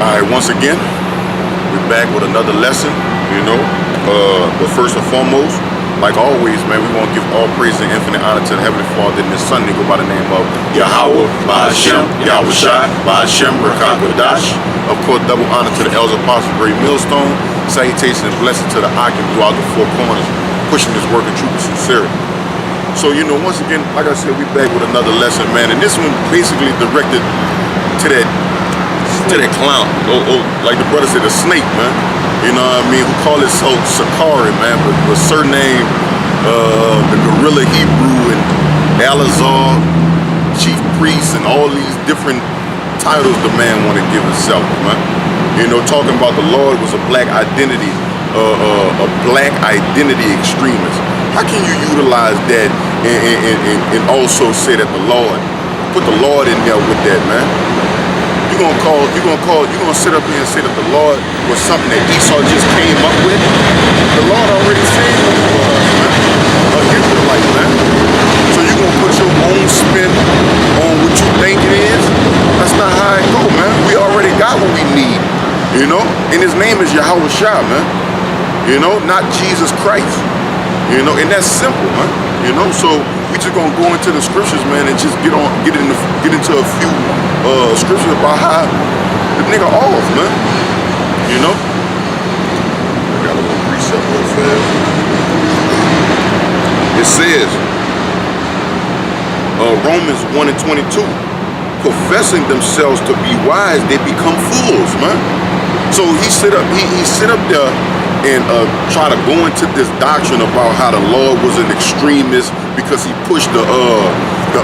Alright, once again, we're back with another lesson, you know. But first and foremost, like always, man, we want to give all praise and infinite honor to the Heavenly Father in this Sunday go by the name of Yahawashi, Yahawashi, Rakakadash. Of course, double honor to the elders, apostles, great millstone. Salutation and blessing to the Akim throughout the four corners, pushing this work in truth and sincerity. So, you know, once again, like I said, we back with another lesson, man. And this one basically directed to that clown, like the brother said, the snake, man. You know what I mean? Who call himself Sakari, man, but surname the gorilla Hebrew and Alazar, chief priest, and all these different titles the man want to give himself, man. You know, talking about the Lord was a black identity, a black identity extremist. How can you utilize that and also say that the Lord, put the Lord in there with that, man? You're gonna sit up here and say that the Lord was something that Esau just came up with? The Lord already said who he was, man. An Israelite, man. So you're gonna put your own spin on what you think it is? That's not how it go, man. We already got what we need, you know? And his name is Yahawashi, man. You know, not Jesus Christ. You know, and that's simple, man. You know, so we just gonna go into the scriptures, man, and just get into a few scriptures about how the nigga off, man. You know? I got a little precept real fast. It says, Romans 1 and 22, professing themselves to be wise, they become fools, man. So he sit up there and try to go into this doctrine about how the Lord was an extremist because he pushed the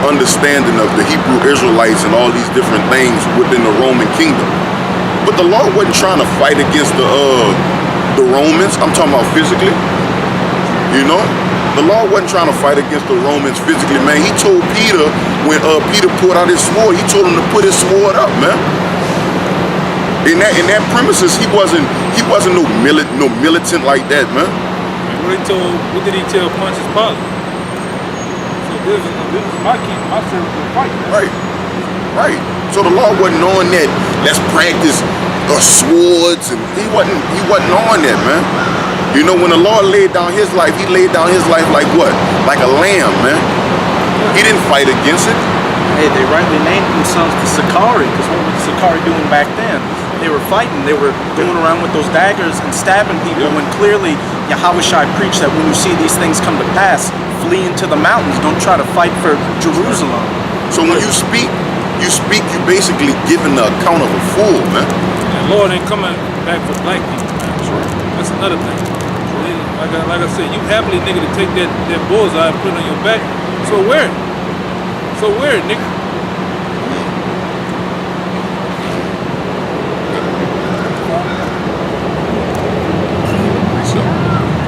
understanding of the Hebrew Israelites and all these different things within the Roman kingdom. But the Lord wasn't trying to fight against the Romans. I'm talking about physically. You know? The Lord wasn't trying to fight against the Romans physically, man. He told Peter, when Peter pulled out his sword, he told him to put his sword up, man. In that premises, he wasn't no militant like that, man. What did he tell Pontius Pilate? So this is my king, my servant will fight. Right. So the Lord wasn't on that. Let's practice swords, and he wasn't on that, man. You know, when the Lord laid down his life, he laid down his life like what? Like a lamb, man. He didn't fight against it. Hey, they rightly named themselves the Sakari, because what was the Sakari doing back then? They were fighting, they were going around with those daggers and stabbing people when clearly Yahawashi preached that when you see these things come to pass, flee into the mountains, don't try to fight for Jerusalem. So when you speak, you basically giving the account of a fool, man. And the Lord ain't coming back for black people, man. That's another thing. Like I said, you happily, nigga, to take that bullseye and put it on your back. So wear it, nigga.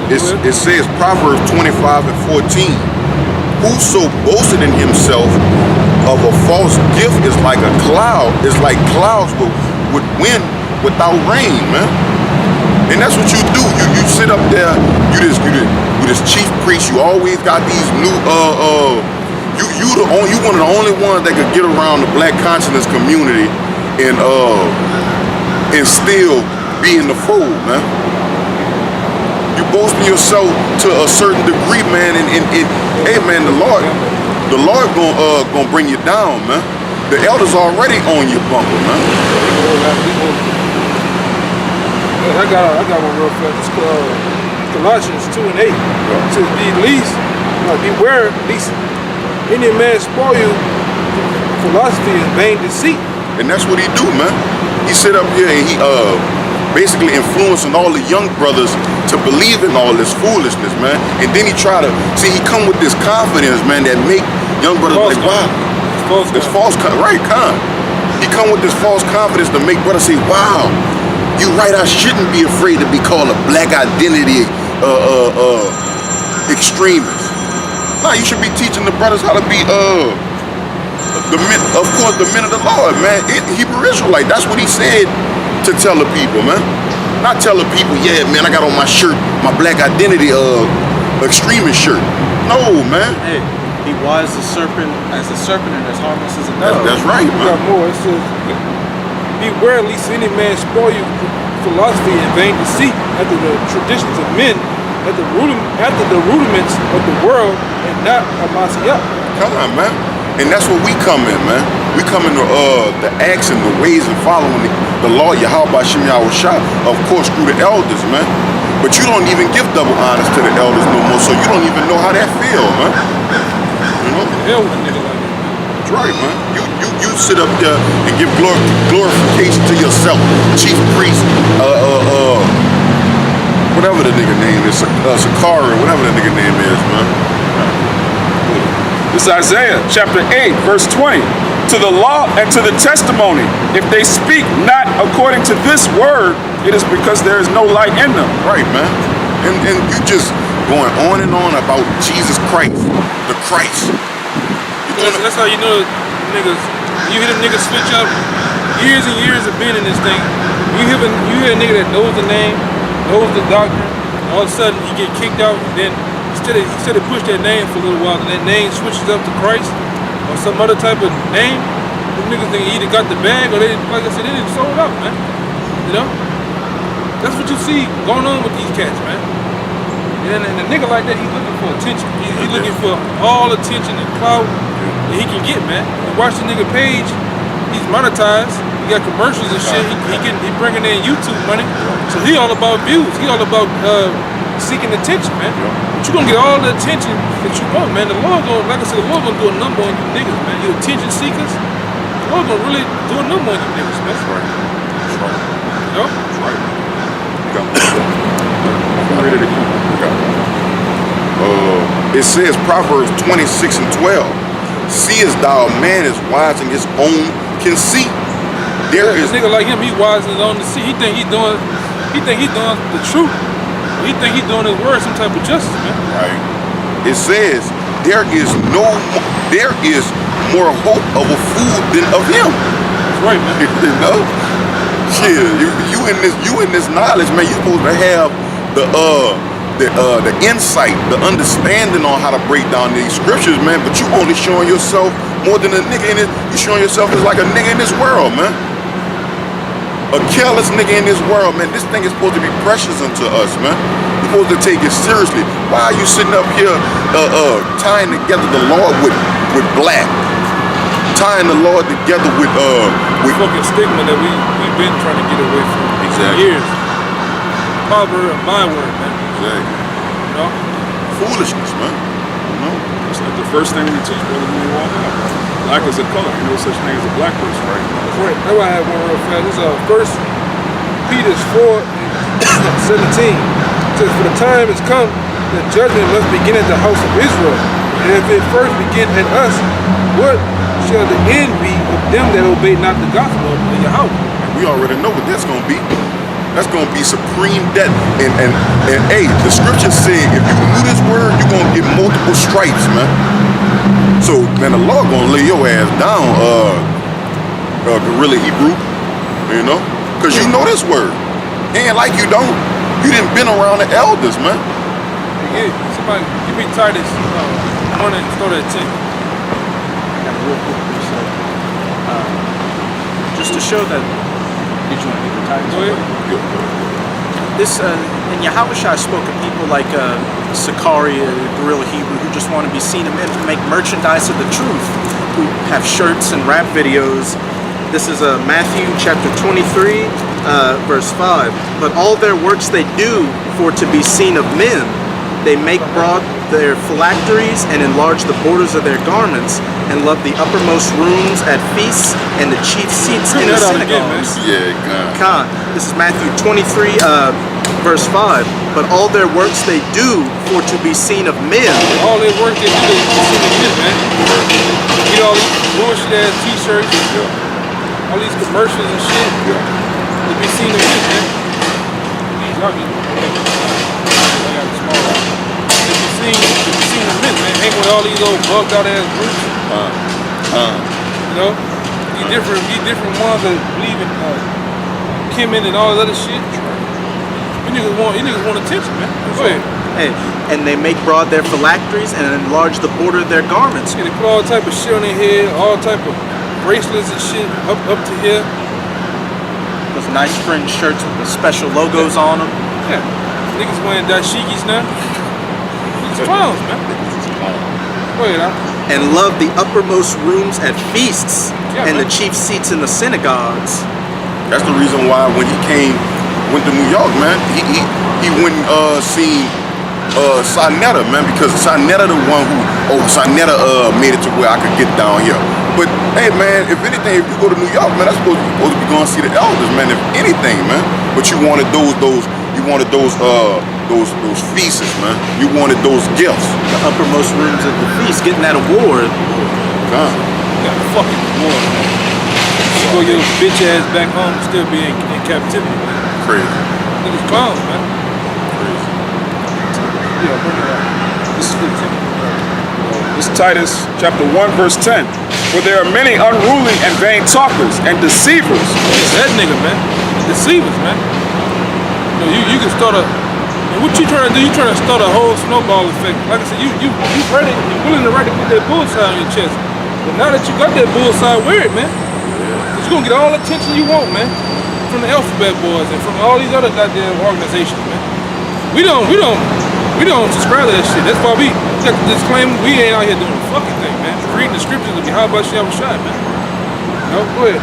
It says Proverbs 25 and 14. Whoso boasted in himself of a false gift is like a cloud. It's like clouds with wind without rain, man. And that's what you do. You sit up there. You this chief priest. You always got these new you one of the only ones that could get around the black consciousness community and still be in the fold, man. You boasting yourself to a certain degree, man, and hey, man, the Lord gonna bring you down, man. The elders already on your bumper, man. I got one real fast. It's called Colossians 2 and 8. It says, beware lest any man spoil you philosophy and vain deceit. And that's what he do, man. He sit up here and he basically influencing all the young brothers to believe in all this foolishness, man. And then he come with this confidence, man, that make young brothers like, wow, this false He come with this false confidence to make brothers say, wow, you right, I shouldn't be afraid to be called a black identity extremist. Nah, you should be teaching the brothers how to be the men of the Lord, man. Hebrew Israelite, that's what he said to tell the people, man. Not tell the people, yeah, man, I got on my shirt, my black identity extremist shirt. No, man. Hey, be wise as a serpent and as harmless as a dove. That's right, man. We got more. It says, beware lest any man spoil you philosophy and vain deceit after the traditions of men, after the rudiments of the world, and not of Mashiach. Come on, man. And that's what we come in, man. We come in the acts and the ways and following the law, Yahawashi, of course, through the elders, man. But you don't even give double honors to the elders no more, so you don't even know how that feel, man. You know? Hell with a nigga like that. That's right, man. You sit up there and give glorification to yourself, chief priest, whatever the nigga name is, Sakari, whatever the nigga name is, man. This is Isaiah chapter 8, verse 20. To the law and to the testimony, if they speak not according to this word, it is because there is no light in them. Right, man. And you just going on and on about Jesus Christ, the Christ. That's how you know niggas. You hear them niggas switch up years and years of being in this thing. You hear a nigga that knows the name, knows the doctrine, and all of a sudden he get kicked out, and then instead of push that name for a little while, and that name switches up to Christ or some other type of name. Them niggas think either got the bag or they, like I said, they didn't sold out, man. You know? That's what you see going on with these cats, man. And a nigga like that, he's looking for attention. He's looking for all attention and clout that he can get, man. You watch the nigga page, he's monetized. He got commercials and shit. He bringing in YouTube money. So he all about views. He all about seeking attention, man. But you gonna get all the attention that you want, man. The Lord gonna, like I said, the Lord gonna do a number on you niggas, man. You attention seekers. The Lord gonna really do a number on you niggas, man. That's right. That's right. You know? That's right. It says Proverbs 26 and 12. Seest thou a man is wise in his own conceit? There is a nigga like him, he wise in his own conceit. He think he doing the truth. He think he doing his word some type of justice, man. Right. It says there is more hope of a fool than of him. That's right, man. You know? Shit, you in this knowledge, man. You supposed to have the insight, the understanding on how to break down these scriptures, man. But you only showing yourself more than a nigga in it. You showing yourself as like a nigga in this world, man. A careless nigga in this world, man. This thing is supposed to be precious unto us, man. You're supposed to take it seriously. Why are you sitting up here tying together the Lord with black? Tying the Lord together with fucking stigma that we've been trying to get away from for years. Proverb and byword, man. Exactly. You know? Foolishness, man. You know? It's like the first thing we teach brother when we walk out. Black is a color. You know such thing as a black person, right? That's right. That's why I have one real fast. This is 1 Peter 4:17. It says, for the time has come that judgment must begin at the house of Israel. And if it first begin at us, what shall the end be of them that obey not the gospel of Yahweh? And we already know what that's gonna be. That's gonna be supreme death. And hey, the scripture said if you knew this word, you're gonna get multiple stripes, man. So man, the Lord gonna lay your ass down, gorilla Hebrew, you know? Cause you know this word. And like you don't. You didn't been around the elders, man. Yeah, somebody give me Titus 1 and start at 10. I got a real quick reset. Just to show that. Did you want to get the titles? Go ahead. This and Yahawashi spoke of people like Sakari, Gorilla Hebrew, who just want to be seen and make merchandise of the truth, who have shirts and rap videos. This is Matthew chapter 23, verse 5. But all their works they do for to be seen of men. They make broad their phylacteries and enlarge the borders of their garments, and love the uppermost rooms at feasts and the chief seats in the synagogues. Yeah, Khan. This is Matthew 23, verse 5. But all their works they do for to be seen of men. All their work they do to be seen of men, man. Get all these bullshit ass t-shirts, all these commercials and shit. To be seen of men, man. Y'all get I got a small one. To be seen of men, man. Hang with all these old bugged out ass groups. You know? These different ones that believe in Kimmon and all that other shit. You niggas want attention, man. Go ahead. Hey, and they make broad their phylacteries and enlarge the border of their garments. Yeah, they put all type of shit on their head, all type of bracelets and shit up to here. Those nice fringe shirts with the special logos on them. Yeah. Niggas wearing dashikis now. Niggas clowns, man. Wait, And love the uppermost rooms at feasts Yeah, and man. the chief seats in the synagogues. That's the reason why when he went to New York, man, he went and seen Sinetta, man, because Sinetta the one Sinetta made it to where I could get down here. But hey, man, if anything, if you go to New York, man, that's supposed to be going to see the elders, man. If anything, man. But you wanted those feasts, man. You wanted those gifts. The uppermost rooms at the feast, getting that award. God. got a fucking war, man. You go your bitch ass back home, still be in captivity, man. Crazy. Niggas clowns, man. Crazy. Yeah, bring it up. This is 15. This is Titus chapter 1, verse 10. For there are many unruly and vain talkers and deceivers. It's that nigga, man. The deceivers, man. You can start and what you trying to do, you trying to start a whole snowball effect. Like I said, you ready, you're willing to ready to put that bullseye on your chest. But now that you got that bullseye, wear it, man. Cause you're gonna get all the attention you want, man. From the Alphabet Boys and from all these other goddamn organizations, man. We don't subscribe to that shit. That's why we got the disclaimer, we ain't out here doing the fucking thing, man. Reading the scriptures of Yahawashi, man. No, go ahead.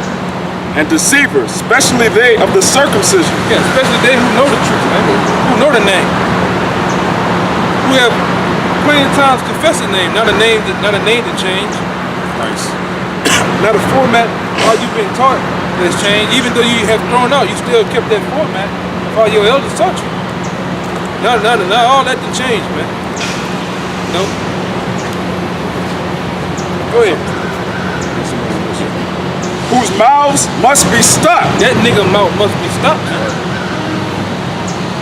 And deceivers, especially they of the circumcision. Yeah, especially they who know the truth, man. Who know the name. Who have plenty of times confessed the name, not a name to change. Nice. Not a format how you've been taught that's changed. Even though you have thrown out, you still kept that format of how your elders taught you. Not all that to change, man. No. Go ahead. Whose mouths must be stopped. That nigga mouth must be stopped, man.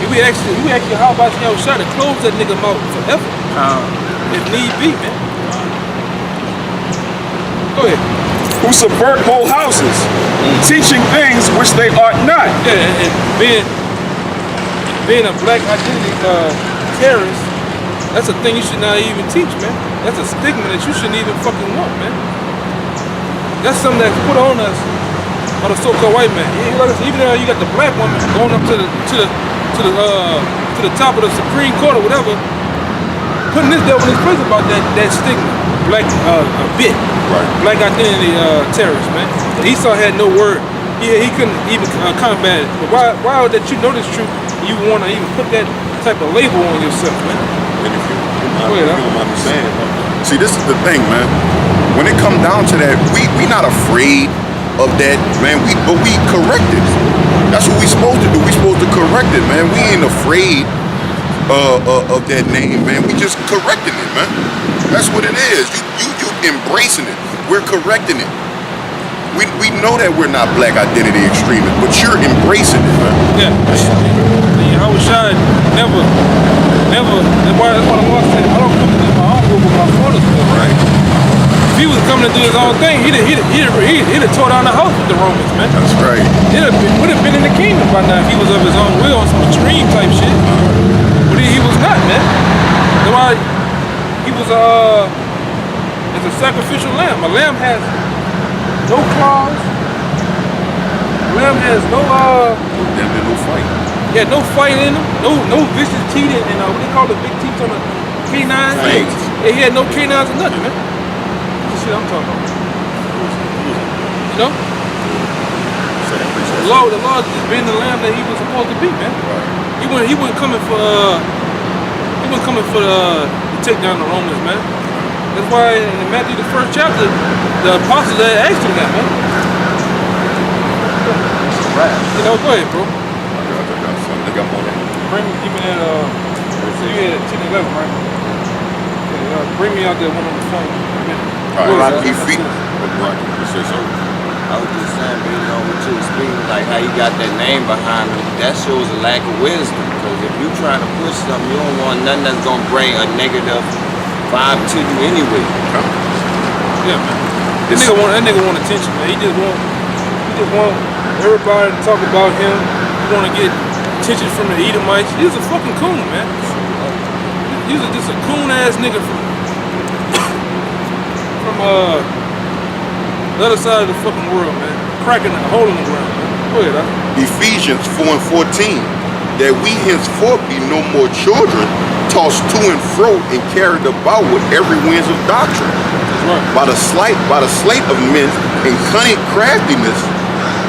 We actually how about you shot to close that nigga mouth forever. If need be, man. Go ahead. Who subvert whole houses, teaching things which they ought not. Yeah, and being a black identity terrorist, that's a thing you should not even teach, man. That's a stigma that you shouldn't even fucking want, man. That's something that's put on us by the so-called white man. Even though you got the black woman going up to the top of the Supreme Court or whatever, putting this devil in his place about that stigma. Black bit, Right. black identity terrorist, man. And Esau had no word. He couldn't even combat it. But why that you know this truth, you want to even put that type of label on yourself, man? And if you Go ahead, don't understand, see, this is the thing, man. When it come down to that, we not afraid of that, man. But we correct it. That's what we supposed to do. We supposed to correct it, man. We ain't afraid of that name, man. We just correcting it, man. That's what it is. You embracing it. We're correcting it. We know that we're not black identity extremists, but you're embracing it, man. Yeah. Yahawashi never. That's why the Lord said, I don't come to do my own will, but my Father's will. Right. If he was coming to do his own thing, he'd have tore down the house with the Romans, man. That's right. Would have been in the kingdom by now if he was of his own will on some extreme type shit. But he was not, man. That's why he was it's a sacrificial lamb. A lamb has no claws. A lamb has no Damn near no fight. yeah, no fight in him, no vicious teeth and what they call the big teeth on the canines. Fangs. Yeah, he had no canines or nothing, man. That's the shit I'm talking about. You know? The Lord just being the lamb that he was supposed to be, man. Right. He wasn't coming for to take down the Romans, man. That's why in Matthew the 1st chapter, the apostles had asked him that, man. You know, go ahead, bro. I got something. They got more than Give me that, you had 10 11, right? Yeah, bring me out that one on the phone. all Go right. ahead. He feet. Right. You say so. I was just saying, but you know, what you was speaking, like how you got that name behind him, that shows a lack of wisdom. Because if you trying to push something, you don't want nothing that's gonna bring a negative vibe to you anyway. Yeah, man. That nigga want attention, man. He just want everybody to talk about him. He want to get attention from the Edomites. He's a fucking coon, man. He's just a coon ass nigga from the other side of the fucking world, man. Cracking a hole in the ground, man. Go ahead, huh? Ephesians 4 and 14, that we henceforth be no more children, tossed to and fro and carried about with every winds of doctrine, Right. by the sleight of men and cunning craftiness,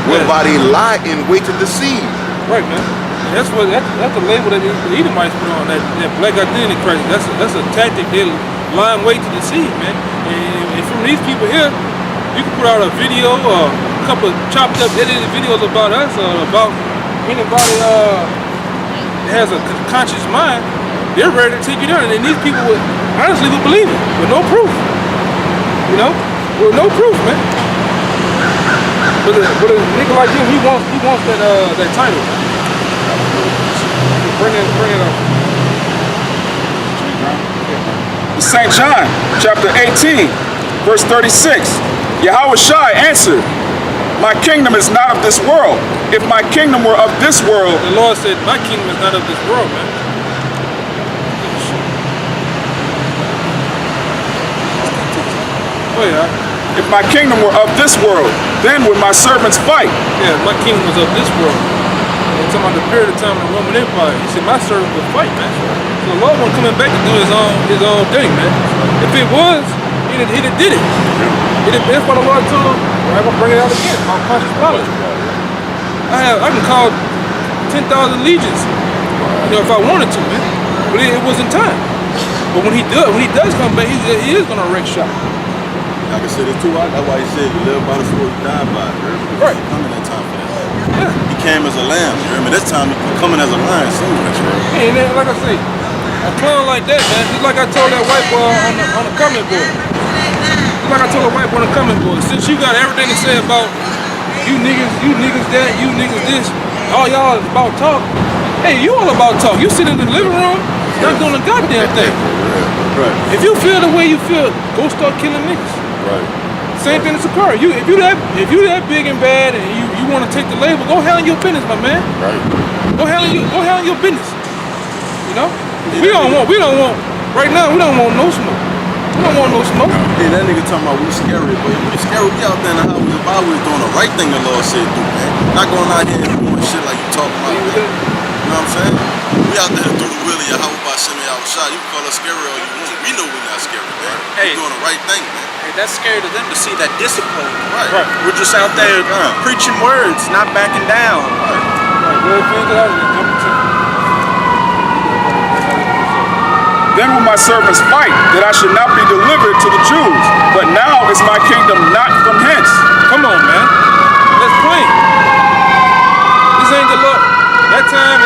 whereby they lie in wait to deceive. Right, man. And that's the label that the Edomites put on, that black identity crisis. That's a tactic they lie in wait to deceive, man. And from these people here, you can put out a video or a couple of chopped up edited videos about us or about anybody that has a conscious mind. They're ready to take you down, and these people would honestly believe it with no proof. You know, with no proof, man. But a nigga like him, he wants that title. Bring it up. St. John, chapter 18, verse 36. Yahawashi answered, my kingdom is not of this world. If my kingdom were of this world, The Lord said, my kingdom is not of this world, man. Oh yeah. if my kingdom were of this world, then would my servants fight. Yeah, my kingdom was of this world. And talking about the period of time in the Roman Empire. He said, my servant would fight, man. So the Lord wasn't coming back to do his own thing, man. If it was, he'd have did it. That's why the Lord told him, I'm gonna bring it out again, about conscious policy. I can call 10,000 legions, if I wanted to, man. But it wasn't time. But when he does come back, he is gonna wreck shop. Like I said, it's too hot. That's why he said you live by the sword, you die by it. Right. He's coming that time for that. Yeah. He came as a lamb. You hear me? This time he's coming as a lion soon. And then, like I say, a clown like that, man, just like I told that white boy on the comment board. Just like I told a white boy on the comment board. Since you got everything to say about you niggas that, you niggas this, all y'all is about talk. Hey, you all about talk. You sit in the living room, not doing a goddamn thing. Right. If you feel the way you feel, go start killing niggas. Right. Same thing as Sakura. If you that big and bad and you want to take the label, go handle your business, my man. Right. Go handle your business. You know? We don't want right now we don't want no smoke. We don't want no smoke. Hey, that nigga talking about we scary, but we scary. We out there in the house. If I was doing the right thing the Lord said do, man. Not going out here and doing shit like you talking about, man. You know what I'm saying? We out there to do the will of Yahawashi, Yahawashi. You can call us scary all you want. We know we're not scary, man. Hey. We're doing the right thing, man. Hey, that's scary to them to see that discipline. Right. We're just out there preaching words, not backing down. Then will my servants fight, that I should not be delivered to the Jews. But now is my kingdom not from hence. Come on, man. Let's play. This ain't the Lord. That time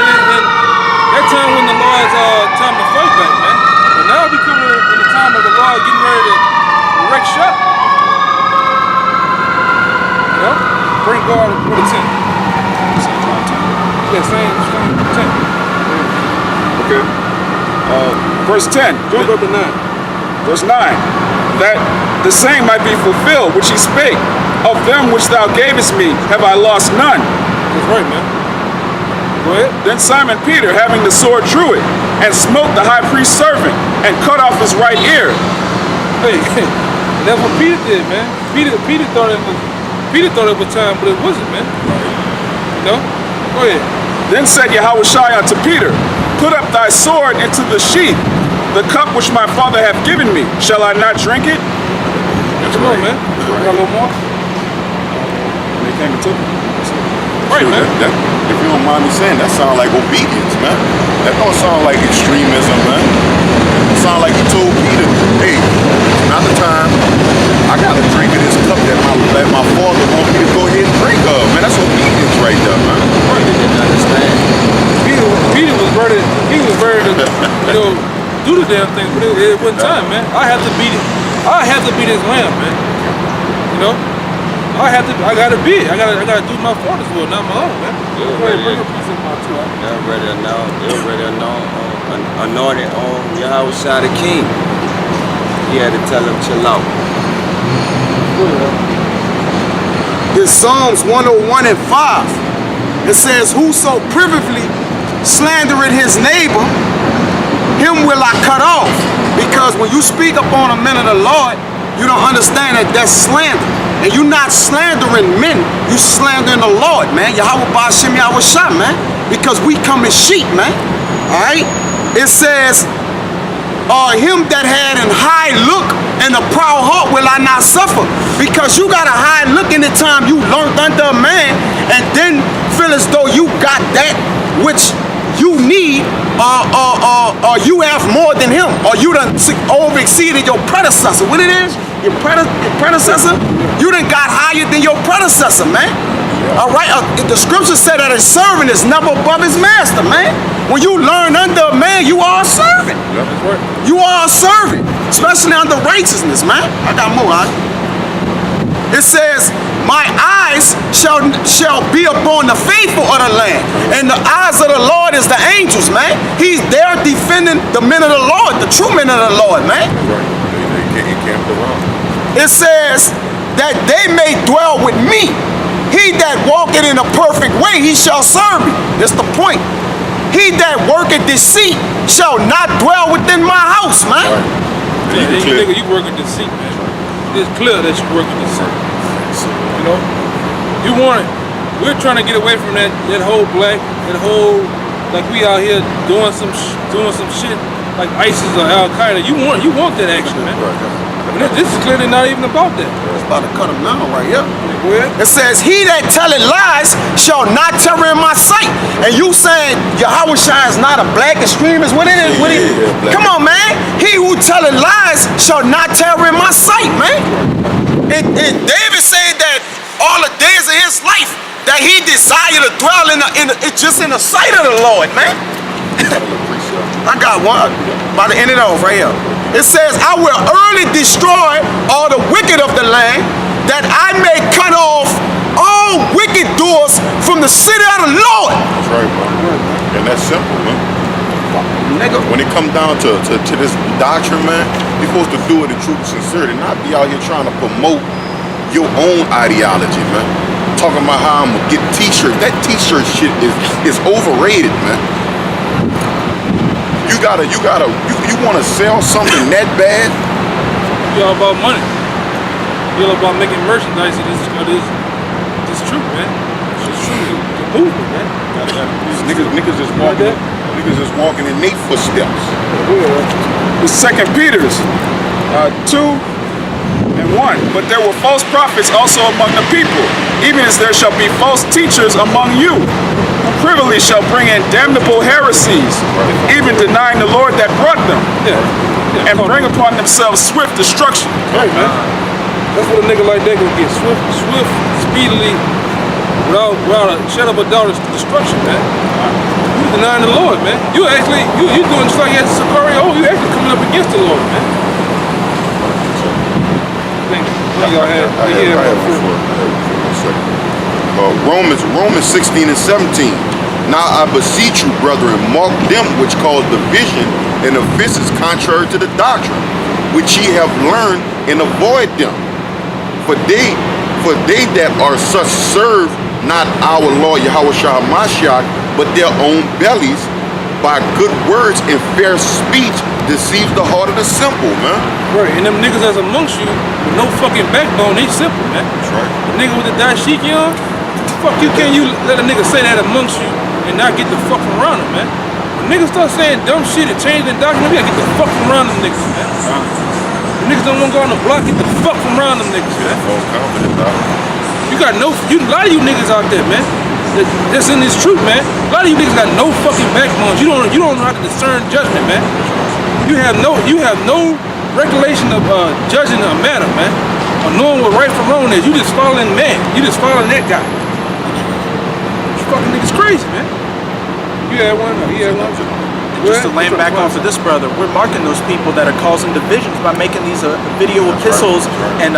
when the Lord's time to fight back, man. But now we come in the time of the Lord getting ready to wreck shop. You know? Bring God with a 10. Yeah, same 10. Okay. Verse 10. Jump up to 9. Verse 9. That the same might be fulfilled, which he spake. Of them which thou gavest me, have I lost none. That's right, man. Go ahead. Then Simon Peter, having the sword, drew it, and smote the high priest's servant, and cut off his right ear. Hey, that's what Peter did, man. Peter thought it was time, but it wasn't, man. You know? Go ahead. Then said Yahawashi unto Peter, put up thy sword into the sheath. The cup which my Father hath given me, shall I not drink it? Come on, man. Got a little more? They came and took it. Right, man. That, if you don't mind me saying, that sounds like obedience, man. That don't sound like extremism, man. It sounds like he told Peter, hey, it's not the time. I gotta drink of this cup that my Father wants me to go ahead and drink of, man. That's obedience right there, man. They didn't understand. Peter was ready. He was ready to, do the damn thing, but it wasn't time, man. I have to beat it. I have to beat this lamb, man. You know, I gotta be it. I gotta do my Father's will, not my own, man. Bring a piece of my too. They're already anointed on Yahawashi the King. He had to tell him chill out. It's Psalms 101 and 5. It says, whoso privily slandereth his neighbor, him will I cut off. Because when you speak upon a man of the Lord, you don't understand that that's slander. And you not slandering men, you slandering the Lord, man. Yahweh Ba'Shem Yahawashi, man. Because we come as sheep, man. Alright? It says, him that had an high look and a proud heart will I not suffer. Because you got a high look in the time you learned under a man and then feel as though you got that which you need or you have more than him, or you done over exceeded your predecessor. What it is? Your predecessor? You done got higher than your predecessor, man. All right, the scripture said that a servant is never above his master, man. When you learn under a man, you are a servant. You are a servant, especially under righteousness, man. I got more, huh? It says, my eyes shall be upon the faithful of the land, and the eyes of the Lord is the angels, man. He's there defending the men of the Lord, the true men of the Lord, man. He camped around. It says that they may dwell with me. He that walketh in a perfect way, he shall serve me. That's the point. He that worketh deceit shall not dwell within my house, man. Right. You working deceit, man. It's clear that you working deceit. You know, you want it. We're trying to get away from that whole black, like we out here doing some shit like ISIS or Al Qaeda. You want that action, man. I mean, this is clearly not even about that. It's about to cut him down right here. Go ahead. It says, he that telleth lies shall not tarry in my sight. And you saying Yahawashi is not a black extremist? What it is? Come on, man. He who telleth lies shall not tarry in my sight, man. And David said that all the days of his life that he desired to dwell just in the sight of the Lord, man. I got one by the end of it off right here. It says, I will early destroy all the wicked of the land, that I may cut off all wicked doors from the city of the Lord. That's right, bro. And that's simple, man. Nigga. When it comes down to this doctrine, man, you're supposed to do it in truth and sincerity, not be out here trying to promote your own ideology, man. Talking about how I'm gonna get t-shirts. That t-shirt shit is overrated, man. You wanna sell something that bad? You all about money. You all about making merchandise. It's true, man. It's true. The movement, man. Niggas just walking in their footsteps. The 2 Peter's 2:1. But there were false prophets also among the people, even as there shall be false teachers among you, who privily shall bring in damnable heresies, even denying the Lord that brought them, and bring upon themselves swift destruction. Right, man. That's what a nigga like that gonna get. Swift, speedily, without a shadow of a doubt, destruction, man. You denying the Lord, man. You doing just like Sakari. Oh, you actually coming up against the Lord, man. Romans 16 and 17. Now I beseech you, brethren, mark them which cause division and offenses contrary to the doctrine, which ye have learned, and avoid them. For they that are such serve not our Lord Yahawashi Mashiach, but their own bellies, by good words and fair speech deceives the heart of the simple, man. Right, and them niggas that's amongst you with no fucking backbone, they simple, man. That's right. The nigga with the dashiki on, fuck you, can you let a nigga say that amongst you and not get the fuck from around him, man? When niggas start saying dumb shit and changing the doctrine, we gotta get the fuck from around them niggas, man. The niggas don't wanna go on the block, get the fuck from around them niggas, man. False confidence, dog. You got a lot of you niggas out there, man. That's in this truth, man. A lot of you niggas got no fucking backbones. You don't know how to discern judgment, man. You have no recollection of judging a matter, man, or knowing what right from wrong is. You just following man. You just following that guy. You fucking niggas crazy, man. You had one. He had one. Just to land back onto this, brother, we're marking those people that are causing divisions by making these video epistles and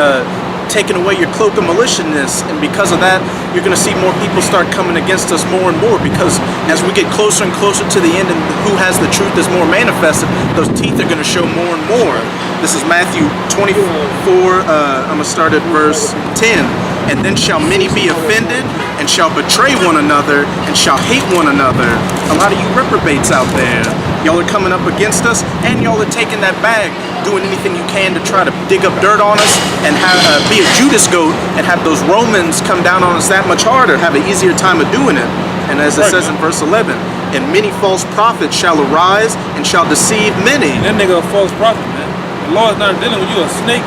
taking away your cloak of maliciousness, and because of that, you're going to see more people start coming against us more and more, because as we get closer and closer to the end and who has the truth is more manifested, those teeth are going to show more and more. This is Matthew 24, I'm going to start at verse 10. And then shall many be offended, and shall betray one another, and shall hate one another. A lot of you reprobates out there, y'all are coming up against us, and y'all are taking that bag, doing anything you can to try to dig up dirt on us, and have, be a Judas goat, and have those Romans come down on us that much harder, have an easier time of doing it. And as it says in verse 11, and many false prophets shall arise, and shall deceive many. That nigga a false prophet, man. The Lord's not dealing with you, a snake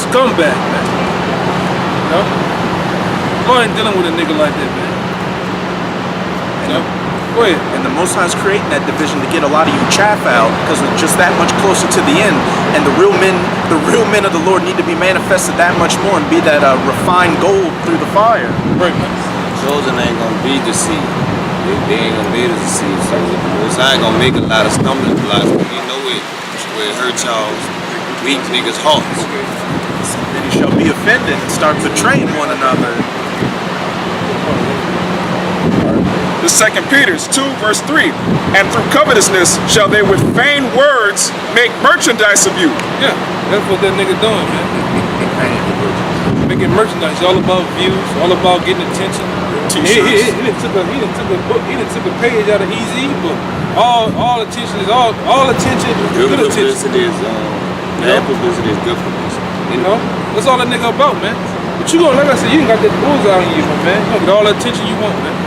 scumbag, man. You know? The Lord ain't dealing with a nigga like that, man. You know? Go ahead. And the Most High's creating that division to get a lot of you chaff out, because we're just that much closer to the end. And the real men of the Lord need to be manifested that much more and be that refined gold through the fire. Right, man. Chosen ain't gonna be deceived. They ain't gonna be deceived. So the Most High gonna make a lot of stumbling blocks. But you know it, where it hurt y'all's weak niggas' hearts. Many shall be offended and start betraying one another. The 2 Peter 2 verse 3, and through covetousness shall they with vain words make merchandise of you. Yeah, that's what that nigga doing, man. Making merchandise, all about views, all about getting attention. T-shirts. He done took a book, he done took a page out of Easy book. All attention is all attention is Good good attention. publicity is bad publicity is good publicity. You know? That's all that nigga about, man. But you gonna, like I said, you ain't got that bullseye on you, my man. You gonna get all the attention you want, man.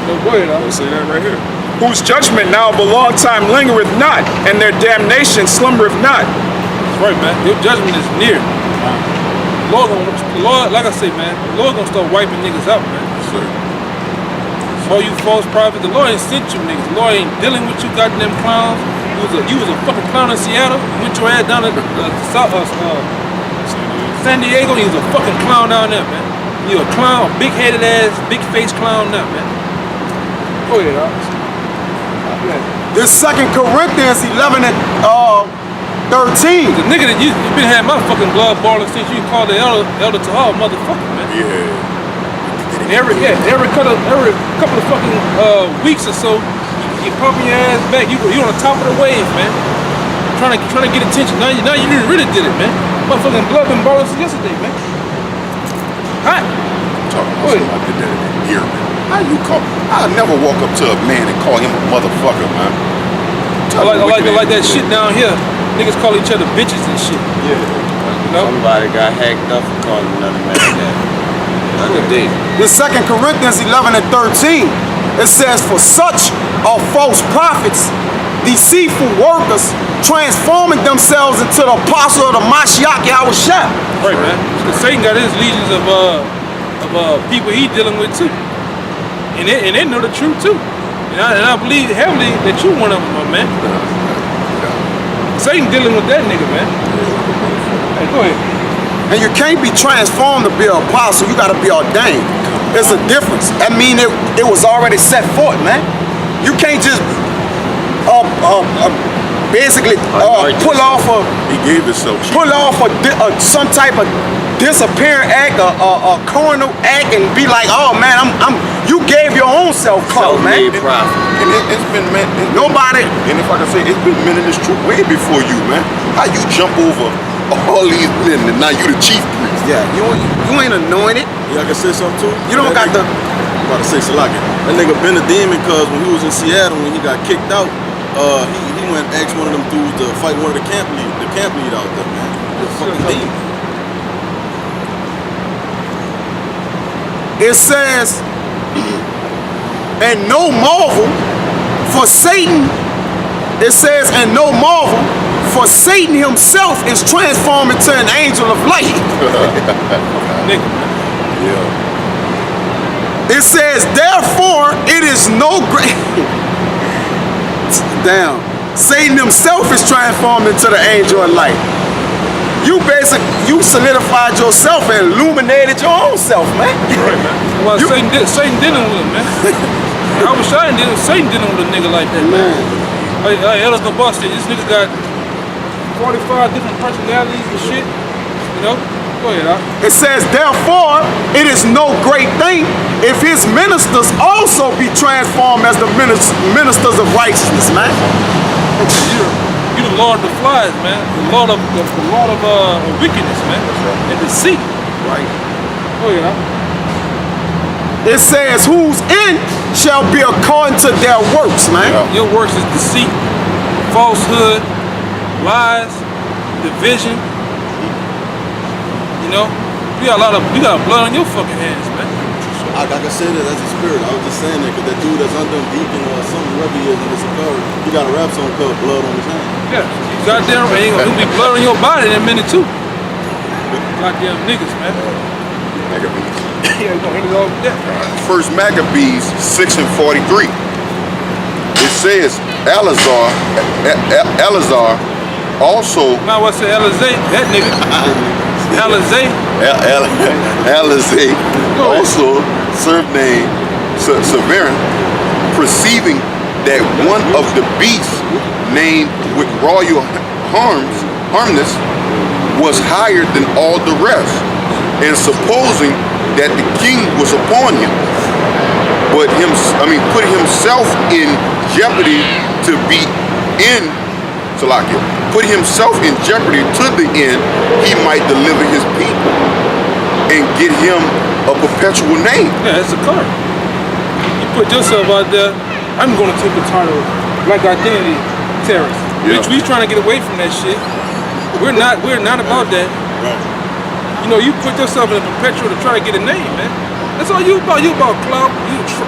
No, go ahead, I'll say that right here. Whose judgment now of a long time lingereth not, and their damnation slumbereth not. That's right, man. Your judgment is near. The Lord, like I say, man, the Lord gonna start wiping niggas out, man. Sir. All you false prophets, the Lord ain't sent you niggas. The Lord ain't dealing with you goddamn clowns. You was a fucking clown in Seattle. You went your ass down to San Diego. You was a fucking clown down there, man. You a clown, a big-headed ass, big-faced clown now, man. Go ahead, Alex. This 2 Corinthians 11 and 13. The nigga that you been had my fucking blood boiling since you called the elder to all motherfucker, man. Yeah. Every couple of fucking weeks or so, you pumping your ass back. You on the top of the wave, man. Trying to get attention. Now you really did it, man. Motherfucking blood been boiling since yesterday, man. Hot. Talking about something I did that in here, man. How you call? I'll never walk up to a man and call him a motherfucker, man. I like that shit down here. Niggas call each other bitches and shit. Yeah. You know? Somebody got hacked up for calling another man that. The other day. This 2 Corinthians 11 and 13. It says, for such are false prophets, deceitful workers, transforming themselves into the apostle of the Mashiach Yahawashi. Right, man. Because Satan got his legions of people he dealing with too. And they know the truth too. And I believe heavily that you one of them, my man. Satan dealing with that nigga, man. Hey, go ahead. And you can't be transformed to be an apostle. You got to be ordained. There's a difference. I mean, it was already set forth, man. You can't just basically pull off He gave himself. some type of disappearing act, a carnal act, and be like, oh man, you gave your own self clothes, man. Self-made prophet. And it's been meant. Nobody. And if I can say, it's been men in this truth way before you, man. How you jump over all these men and now you the chief priest? Yeah, you ain't anointed. Yeah, I can say something too. You don't got the. I'm about to say Salaki. That nigga been a demon cause when he was in Seattle, when he got kicked out, he went and asked one of them dudes to fight one of the camp lead out there, man. The fucking demon. It says, and no marvel for Satan. It says, and no marvel, for Satan himself is transformed into an angel of light. Nigga. Yeah. It says, therefore, it is no great. Damn. Satan himself is transformed into the angel of light. You solidified yourself and illuminated your own self, man. Right, man. Well, Satan dealing with him, man. I was Satan dealing with a nigga like that, man. Hey, Ellis Nabasti, this nigga got 45 different personalities and shit, you know? Go ahead, Doc. It says, therefore, it is no great thing if his ministers also be transformed as the ministers of righteousness, man. You the Lord of the flies, man. The Lord of wickedness, man. And deceit. Right. Go ahead, Doc. It says, whose end shall be according to their works, man. Yeah. Your works is deceit, falsehood, lies, division. You know, you got blood on your fucking hands, man. I can say that as a spirit. I was just saying that because that dude that's under him, deacon or something, whoever he is in the Sakari, he got a rap song called Blood on his hand. Yeah, you goddamn, there'll be blood on your body in a minute too. Goddamn niggas, man. Maccabees. Yeah, you gonna end it all with that. First Maccabees 6:43. It says Eleazar also Now what's the Alizé? That nigga. Alizé. Alizé also surnamed Severin, perceiving that one of the beasts named with royal harmless was higher than all the rest, and supposing that the king was upon him, but put himself in jeopardy to be in Salakia, put himself in jeopardy to the end he might deliver his people and get him a perpetual name. Yeah, it's a car. You put yourself out there. I'm gonna take the title Black Identity Terrorist. Yeah. We trying to get away from that shit. We're not about that. Right. You know, you put yourself in a perpetual to try to get a name, man. That's all you about. You about clout.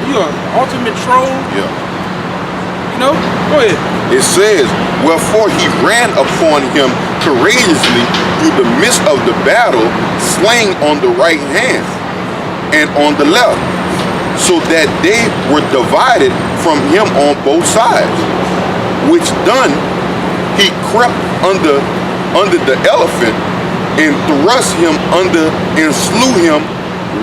You're an ultimate troll. Yeah. You know? Go ahead. It says, wherefore he ran upon him courageously through the midst of the battle, slain on the right hand and on the left, so that they were divided from him on both sides. Which done, he crept under the elephant and thrust him under and slew him,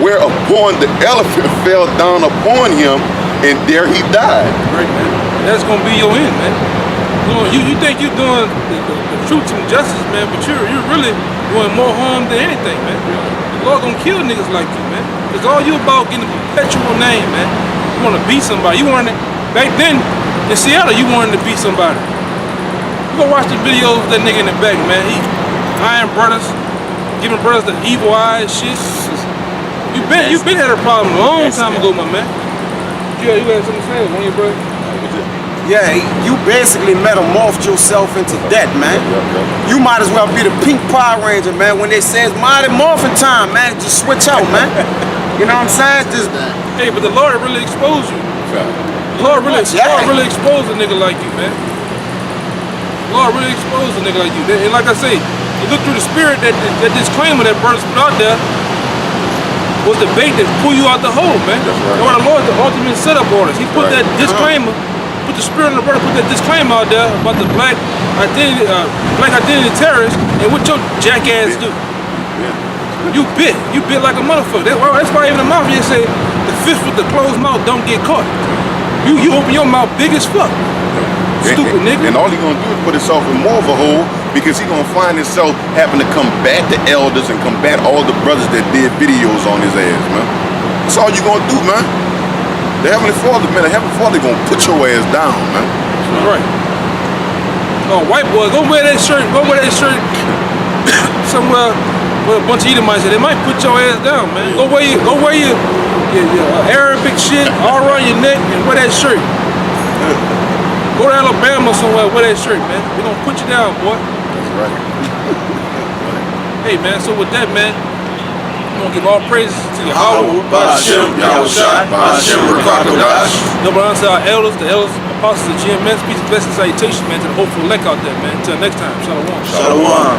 whereupon the elephant fell down upon him, and there he died. Right, man. That's gonna be your end, man. You think you're doing the truth and justice, man, but you're really doing more harm than anything, man. The Lord gonna kill niggas like you, man. It's all you about getting a perpetual name, man. You wanna beat somebody. You wanted back then in Seattle, you wanted to beat somebody. You go watch the videos of that nigga in the back, man. He eyeing brothers, giving brothers the evil eyes, shit. You been had a problem a long time ago, my man. Yeah, you had something to say, one of your brothers. Yeah, you basically metamorphed yourself into that, man. You might as well be the pink Power Ranger, man. When they say it's Mighty Morphin time, man, just switch out, man. You know what I'm saying? Just hey, but the Lord really exposed you. The Lord really exposed a nigga like you, man. The Lord really exposed a nigga like you. And like I say, you look through the spirit, that disclaimer that brothers put out there was the bait that pull you out the hole, man. That's right. The Lord, the ultimate setup orders. He put that disclaimer. Put the spirit of the brother, put that disclaimer out there about the black identity terrorists, and what your jackass do. You bit like a motherfucker. That's why even the mafia say the fish with the closed mouth don't get caught. You open your mouth big as fuck. Stupid nigga. And all he gonna do is put himself in more of a hole, because he gonna find himself having to combat the elders and combat all the brothers that did videos on his ass, man. That's all you gonna do, man. The Heavenly Father, man, the Heavenly Father gonna put your ass down, man. That's right. Oh, white boy, go wear that shirt. Go wear that shirt somewhere with a bunch of Edomites. They might put your ass down, man. Go wear your Arabic shit all around your neck and wear that shirt. Go to Alabama somewhere, wear that shirt, man. They're gonna put you down, boy. That's right. Hey, man. So with that, man, I'm gonna give all praises to Yahawashi. Double honor to our elders, the elders, apostles of GMS. Peace, blessings, salutations, man, to the hopeful elect out there, man. Until next time, shalom. Shalom.